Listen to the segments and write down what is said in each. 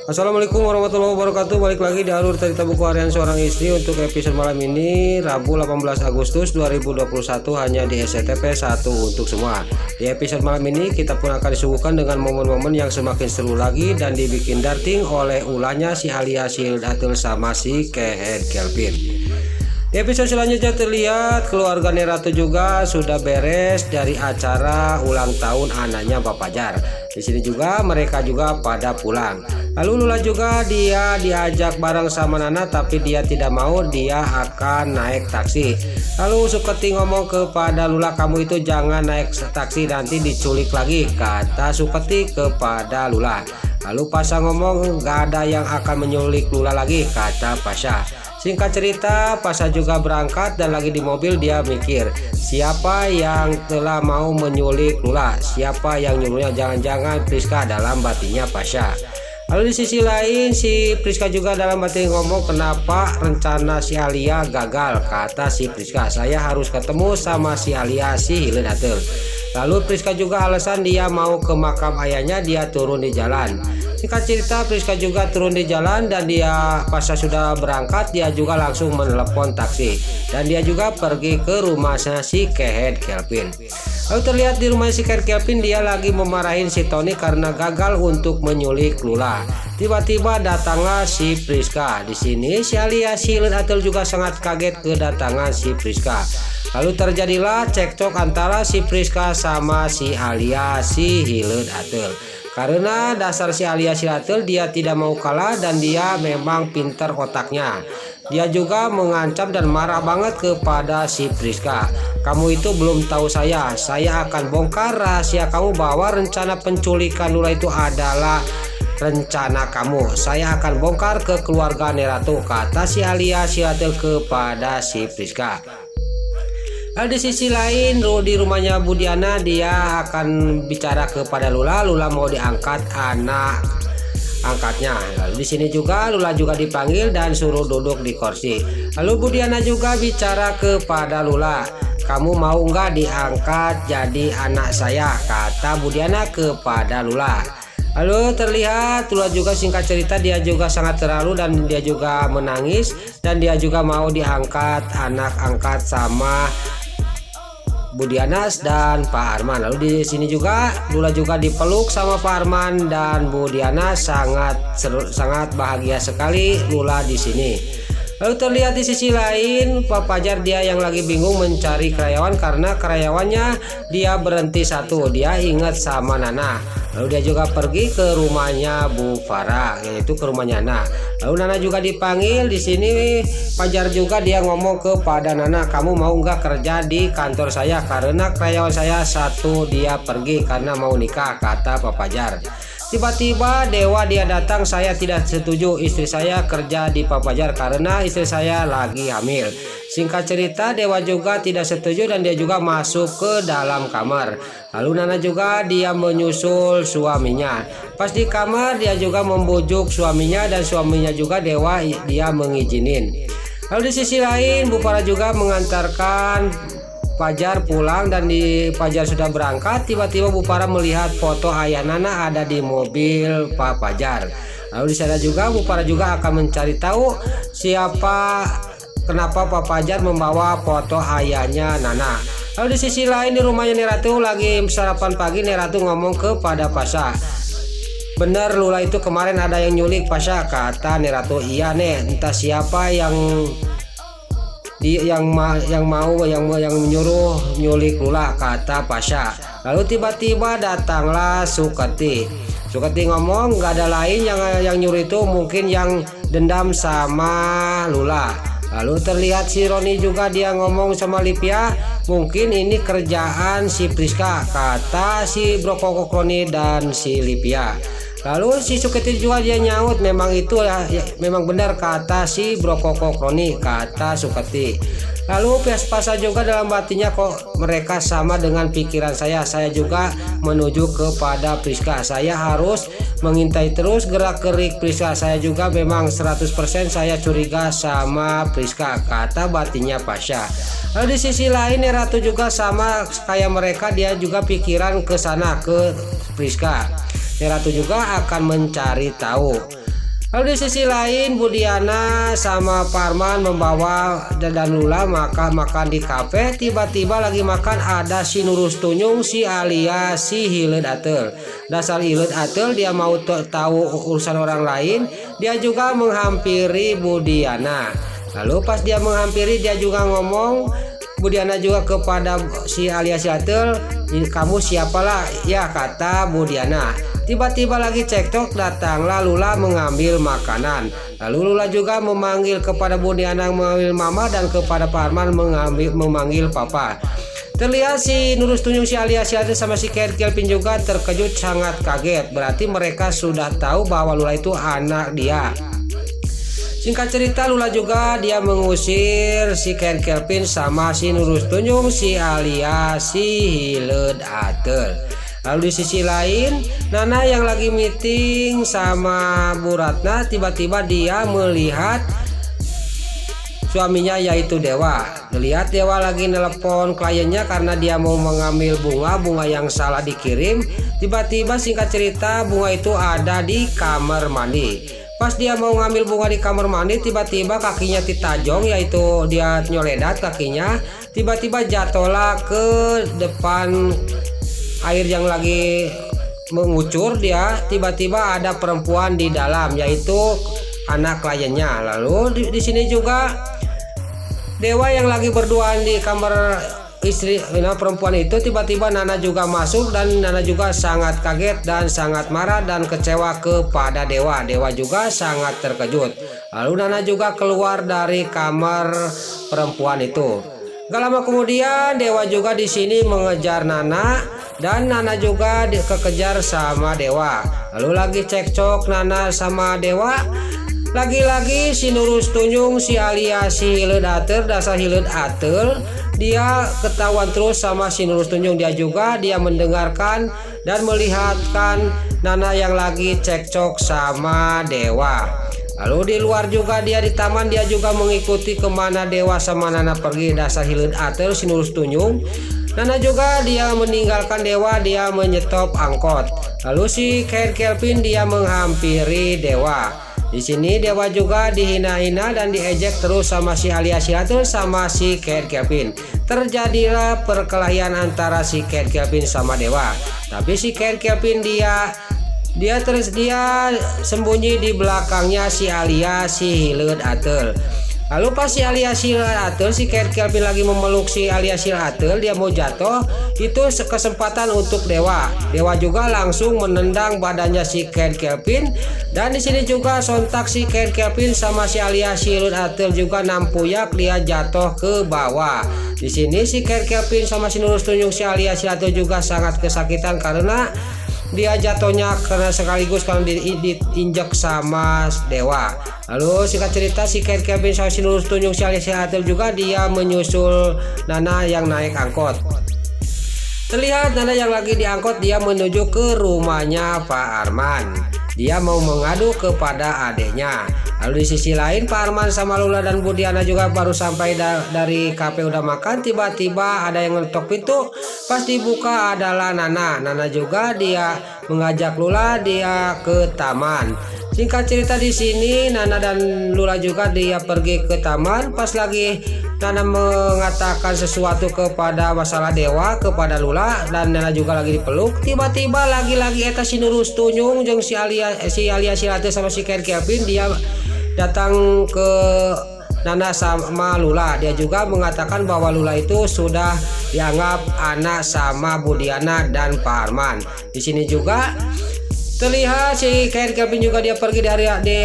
Assalamualaikum warahmatullahi wabarakatuh. Balik lagi di alur cerita buku harian seorang istri untuk episode malam ini, Rabu 18 Agustus 2021, hanya di SCTV 1 untuk semua. Di episode malam ini kita pun akan disuguhkan dengan momen-momen yang semakin seru lagi dan dibikin darting oleh ulahnya si Alia Sildatul sama si Kehed Kelvin. Di episode selanjutnya terlihat keluarga Neratu juga sudah beres dari acara ulang tahun anaknya Bapak Jar. Di sini juga mereka juga pada pulang. Lalu Lula juga dia diajak bareng sama Nana, tapi dia tidak mau, dia akan naik taksi. Lalu Suketi ngomong kepada Lula, kamu itu jangan naik taksi, nanti diculik lagi, kata Suketi kepada Lula. Lalu Pasha ngomong, gak ada yang akan menyulik Lula lagi, kata Pasha. Singkat cerita, Pasha juga berangkat dan lagi di mobil dia mikir, siapa yang telah mau menyulik Lula? Siapa yang nyuruhnya? Jangan-jangan Priska, dalam batinnya Pasha. Lalu di sisi lain si Priska juga dalam batin ngomong, kenapa rencana si Alia gagal? Kata si Priska, saya harus ketemu sama si Alia si Hildatul. Lalu Priska juga alasan dia mau ke makam ayahnya, dia turun di jalan. Singkat cerita, Priska juga turun di jalan dan dia pas sudah berangkat, dia juga langsung menelepon taksi dan dia juga pergi ke rumahnya si Kehed Kelvin. Lalu terlihat di rumah si Kehed Kelvin dia lagi memarahin si Tony karena gagal untuk menyulik Lula. Tiba-tiba datanglah si Priska. Di sini si Alia si Hildatul juga sangat kaget kedatangan si Priska. Lalu terjadilah cekcok antara si Priska sama si Alia si Hildatul. Karena dasar si Alia Sildatul dia tidak mau kalah dan dia memang pintar otaknya. Dia juga mengancam dan marah banget kepada si Priska. Kamu itu belum tahu saya akan bongkar rahasia kamu bahwa rencana penculikan Lula itu adalah rencana kamu. Saya akan bongkar ke keluarga Neratu, kata si Alia Sildatul kepada si Priska. Lalu di sisi lain di rumahnya Bu Diana dia akan bicara kepada Lula mau diangkat anak angkatnya. Lalu di sini juga Lula juga dipanggil dan suruh duduk di kursi. Lalu Bu Diana juga bicara kepada Lula, kamu mau nggak diangkat jadi anak saya, kata Bu Diana kepada Lula. Lalu terlihat Lula juga singkat cerita dia juga sangat terharu dan dia juga menangis dan dia juga mau diangkat anak angkat sama Bu Diana dan Pak Arman. Lalu di sini juga Lula juga dipeluk sama Pak Arman dan Bu Diana sangat bahagia sekali Lula di sini. Lalu terlihat di sisi lain Pak Fajar dia yang lagi bingung mencari karyawan karena karyawannya dia berhenti satu, dia ingat sama Nana. Lalu dia juga pergi ke rumahnya Bu Farah, yaitu ke rumahnya Nana. Lalu Nana juga dipanggil. Di sini Fajar juga dia ngomong kepada Nana, kamu mau nggak kerja di kantor saya karena karyawan saya satu dia pergi karena mau nikah, kata Pak Fajar. Tiba-tiba Dewa dia datang, saya tidak setuju istri saya kerja di Pak Fajar karena istri saya lagi hamil. Singkat cerita Dewa juga tidak setuju dan dia juga masuk ke dalam kamar. Lalu Nana juga dia menyusul suaminya. Pas di kamar dia juga membujuk suaminya dan suaminya juga Dewa dia mengizinin. Lalu di sisi lain Bu Farah juga mengantarkan Fajar pulang dan di Fajar sudah berangkat. Tiba-tiba Bu Farah melihat foto ayah Nana ada di mobil Pak Fajar. Lalu di sana juga Bu Farah juga akan mencari tahu kenapa Pak Fajar membawa foto ayahnya Nana. Lalu di sisi lain di rumahnya Neratu lagi sarapan pagi, Neratu ngomong kepada Pasha, bener Lula itu kemarin ada yang nyulik Pasha, kata Neratu. Iya nih, entah siapa yang menyuruh nyulik Lula, kata Pasha. Lalu tiba-tiba datanglah Suketi ngomong nggak ada lain yang nyuruh itu mungkin yang dendam sama Lula. Lalu terlihat si Roni juga dia ngomong sama Lipia, mungkin ini kerjaan si Priska, kata si Brokok Roni dan si Lipia. Lalu si Suketi juga dia nyaut, memang itu ya memang benar kata si Brokok Roni, kata Suketi. Lalu Pasha juga dalam batinnya, kok mereka sama dengan pikiran saya juga menuju kepada Priska, saya harus mengintai terus gerak-gerik Priska, saya juga memang 100% saya curiga sama Priska, kata batinnya Pasha. Lalu di sisi lain Neratu juga sama kayak mereka, dia juga pikiran ke sana ke Priska. Neratu juga akan mencari tahu. Lalu di sisi lain Budiana sama Parman membawa dan Lula makan di kafe. Tiba-tiba lagi makan ada si Nurus Tunyung si alias si Hileud Ateul. Dasar Hileud Ateul dia mau tahu urusan orang lain, dia juga menghampiri Budiana. Lalu pas dia menghampiri dia juga ngomong, Budiana juga kepada si alias si Ateul, kamu siapalah ya, kata Budiana. Tiba-tiba lagi cekcok, datanglah Lula mengambil makanan. Lalu Lula juga memanggil kepada Budiana mengambil mama dan kepada Parman memanggil papa. Terlihat si Nurus Tunyung si alias si Ateul sama si Kelvin juga terkejut sangat kaget. Berarti mereka sudah tahu bahwa Lula itu anak dia. Singkat cerita Lula juga dia mengusir si Kelvin sama si Nurus Tunyung si alias si Hileud Ateul. Lalu di sisi lain Nana yang lagi meeting sama Bu Ratna, tiba-tiba dia melihat suaminya yaitu Dewa. Lihat Dewa lagi nelpon kliennya karena dia mau mengambil bunga yang salah dikirim. Tiba-tiba singkat cerita bunga itu ada di kamar mandi. Pas dia mau ngambil bunga di kamar mandi, tiba-tiba kakinya ditajong, yaitu dia nyoledat kakinya. Tiba-tiba jatuhlah ke depan air yang lagi mengucur. Dia tiba-tiba ada perempuan di dalam, yaitu anak kliennya. Lalu di sini juga Dewa yang lagi berduaan di kamar istri perempuan itu, tiba-tiba Nana juga masuk dan Nana juga sangat kaget dan sangat marah dan kecewa kepada Dewa. Dewa juga sangat terkejut. Lalu Nana juga keluar dari kamar perempuan itu. Gak lama kemudian Dewa juga di sini mengejar Nana dan Nana juga kekejar sama Dewa. Lalu lagi cekcok Nana sama Dewa. Lagi-lagi si Nurus Tunyung si alias si Hileud Ateul, dasar Hileud Ateul, dia ketahuan terus sama si Nurus Tunyung. Dia mendengarkan dan melihatkan Nana yang lagi cekcok sama Dewa. Lalu di luar juga dia di taman, dia juga mengikuti kemana Dewa sama Nana pergi, dasar Hileud Ateul si Nurus Tunyung. Nana juga dia meninggalkan Dewa, dia menyetop angkot. Lalu si Kelvin dia menghampiri Dewa. Di sini Dewa juga dihina-hina dan diejek terus sama si alias si Ateul sama si Kelvin. Terjadilah perkelahian antara si Kelvin sama Dewa. Tapi si Kelvin dia sembunyi di belakangnya si alias si Hileud Ateul. Lalu pas si alias si Hileud Ateul, si Kelvin lagi memeluk si alias si Ateul, dia mau jatuh, itu kesempatan untuk Dewa. Dewa juga langsung menendang badannya si Kelvin, dan di sini juga sontak si Kelvin sama si alias si Hileud Ateul juga nampuyak, dia jatuh ke bawah. Di sini si Kelvin sama si Nurus Tunyung si alias si Ateul juga sangat kesakitan karena dia jatuhnya karena sekaligus karena diinjak sama Dewa. Lalu singkat cerita si Kelvin sama si Nurus Tunyung si alias si Ateul juga dia menyusul Nana yang naik angkot. Terlihat Nana yang lagi diangkot dia menuju ke rumahnya Pak Arman. Dia mau mengadu kepada adiknya. Lalu di sisi lain Pak Arman sama Lula dan Budiana juga baru sampai dari kafe udah makan. Tiba-tiba ada yang ngetok pintu. Pas dibuka adalah Nana. Nana juga dia mengajak Lula dia ke taman. Singkat cerita di sini Nana dan Lula juga dia pergi ke taman. Pas lagi Nana mengatakan sesuatu kepada masalah Dewa kepada Lula dan Nana juga lagi dipeluk. Tiba-tiba lagi-lagi eta si Nurus Tunyung jeung si alias si Ateul sama si Kelvin dia datang ke Nana sama Lula. Dia juga mengatakan bahwa Lula itu sudah dianggap anak sama Budiana dan Pak Arman. Di sini juga terlihat si Kelvin juga dia pergi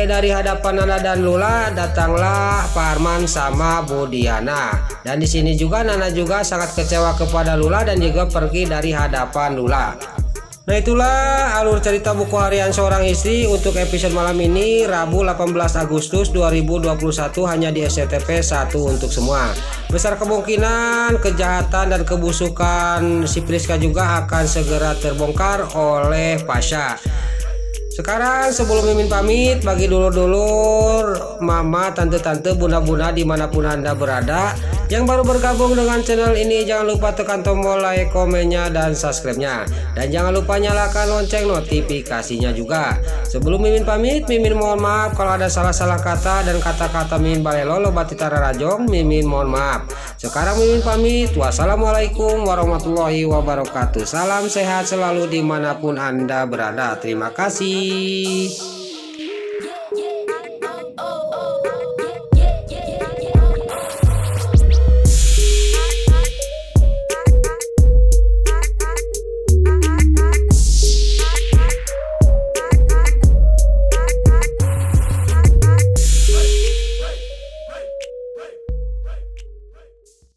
dari hadapan Nana dan Lula. Datanglah Pak Arman sama Budiana. Dan di sini juga Nana juga sangat kecewa kepada Lula dan juga pergi dari hadapan Lula. Nah itulah alur cerita buku harian seorang istri untuk episode malam ini, Rabu 18 Agustus 2021, hanya di SCTV 1 untuk semua. Besar kemungkinan kejahatan dan kebusukan si Priska juga akan segera terbongkar oleh Pasha. Sekarang sebelum Mimin pamit, bagi dulur-dulur, mama, tante-tante, bunda-bunda dimanapun Anda berada yang baru bergabung dengan channel ini, jangan lupa tekan tombol like, komennya, dan subscribe-nya. Dan jangan lupa nyalakan lonceng notifikasinya juga. Sebelum Mimin pamit, Mimin mohon maaf kalau ada salah-salah kata dan kata-kata Mimin balelo loba titara rajong, Mimin mohon maaf. Sekarang Mimin pamit, wassalamualaikum warahmatullahi wabarakatuh. Salam sehat selalu dimanapun Anda berada. Terima kasih.